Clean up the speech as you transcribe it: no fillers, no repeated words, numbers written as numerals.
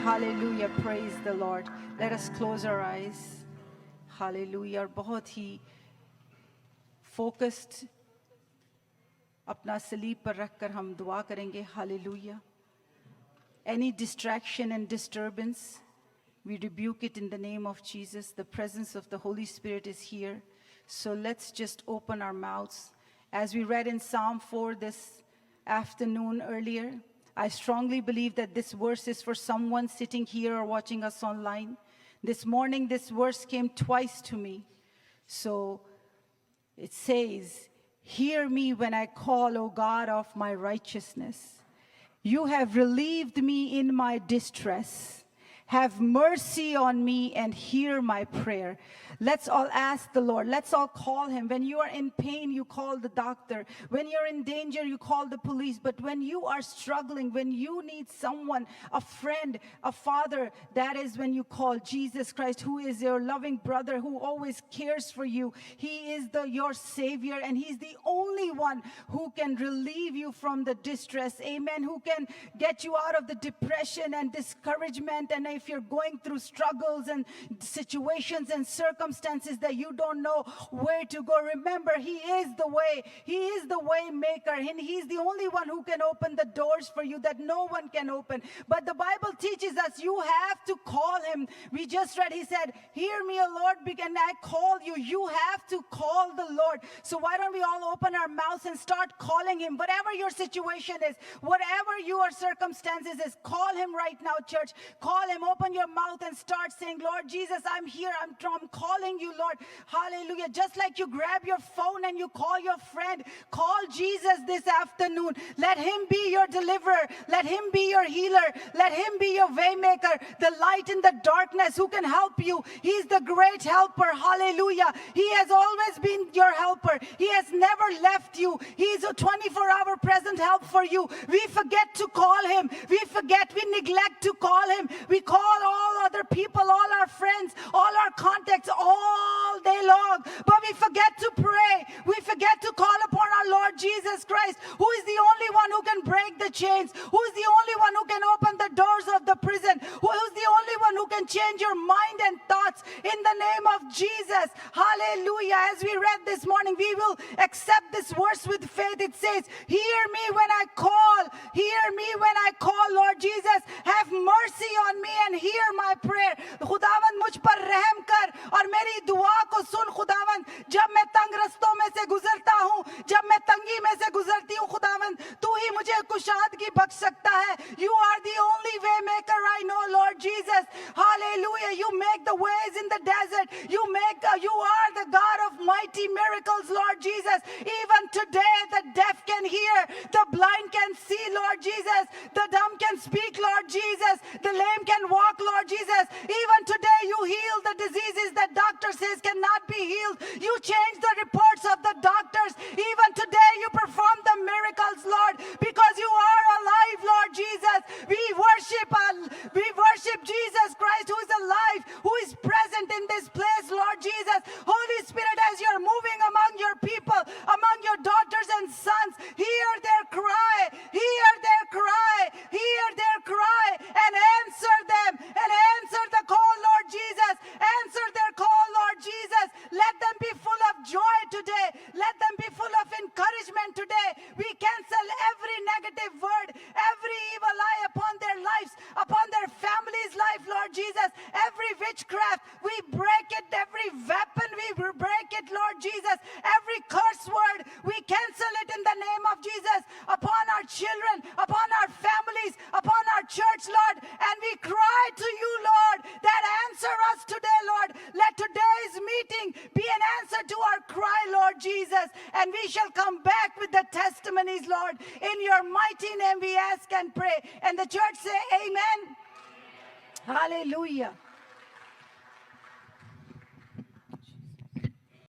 Hallelujah. Praise the Lord. Let us close our eyes. Hallelujah. और बहुत ही focused अपना सलीब पर रखकर हम दुआ करेंगे. Hallelujah. Any distraction and disturbance, we rebuke it in the name of Jesus. The presence of the Holy Spirit is here. So let's just open our mouths. As we read in Psalm 4 this afternoon earlier, I strongly believe that this verse is for someone sitting here or watching us online. This morning, this verse came twice to me. So it says, "Hear me when I call, O God of my righteousness. You have relieved me in my distress. Have mercy on me and hear my prayer." Let's all ask the Lord. Let's all call him. When you are in pain, you call the doctor. When you're in danger, you call the police. But when you are struggling, when you need someone, a friend, a father, that is when you call Jesus Christ, who is your loving brother, who always cares for you. He is your Savior, and he's the only one who can relieve you from the distress. Amen. Who can get you out of the depression and discouragement. And if you're going through struggles and situations and circumstances that you don't know where to go, remember, he is the way. He is the way maker, and he's the only one who can open the doors for you that no one can open. But the Bible teaches us you have to call him. We just read, he said, "Hear me, O Lord, and I call you." You have to call the Lord. So why don't we all open our mouths and start calling him? Whatever your situation is, whatever your circumstances is, call him right now, church. Call him. Open your mouth and start saying, "Lord Jesus, I'm here. I'm calling you, Lord." Hallelujah. Just like you grab your phone and you call your friend, call Jesus this afternoon. Let him be your deliverer. Let him be your healer. Let him be your waymaker, the light in the darkness who can help you. He's the great helper. Hallelujah. He has always been your helper. He has never left you. He is a 24-hour present help for you. We forget to call him. We forget. We neglect to call him. We call all other people, all our friends, all our contacts all day long. But we forget to pray. We forget to call upon our Lord Jesus Christ, who is the only one who can break the chains, who is the only one who can open the doors of the prison, who is the only one who can change your mind and thoughts in the name of Jesus. Hallelujah. As we read this morning, we will accept this verse with faith. It says, "Hear me when I call. Hear me when I call, Lord Jesus. Have mercy on me and hear my prayer." खुदावंद मुझ पर रहम कर और मेरी दुआ को सुन खुदावंद. जब मैं तंग रस्तों में से गुजरता हूँ, जब मैं तंगी में से गुजरती हूँ खुदावंद, तू ही मुझे कुशादगी बख्श सकता है. You are the only way maker I know, Lord Jesus. Hallelujah. You make the ways in the desert. You are the God of mighty miracles, Lord Jesus. Even today the deaf can hear, the blind can see, Lord Jesus. The dumb can speak, Lord Jesus. The lame can walk, Lord Jesus. Even today you heal the diseases that doctor says cannot be healed. You change the reports of the doctors. Even today you perform the miracles, Lord, because you are alive, Lord Jesus. We worship Jesus Christ, who is alive, who is present in this place, Lord Jesus. Holy Spirit, as you're moving among your people, among your daughters and sons, hear their cry, hear their cry, hear their cry, and answer them, and answer the call, Lord Jesus. Answer their call, Lord Jesus. Let them be full of joy today. Let them be full of encouragement today. We cancel every negative word, every evil eye upon their lives, upon their family's life, Lord Jesus. Every witchcraft, we break it. Every weapon, we break it, Lord Jesus. Every curse word, we cancel it in the name of Jesus upon our children, upon our families, upon our church, Lord. And we cry to you, Lord, that answer us today, Lord. Let today's meeting be an answer to our cry, Lord Jesus. And we shall come back with the testimonies, Lord. In your mighty name we ask and pray. And the church say, amen. Hallelujah.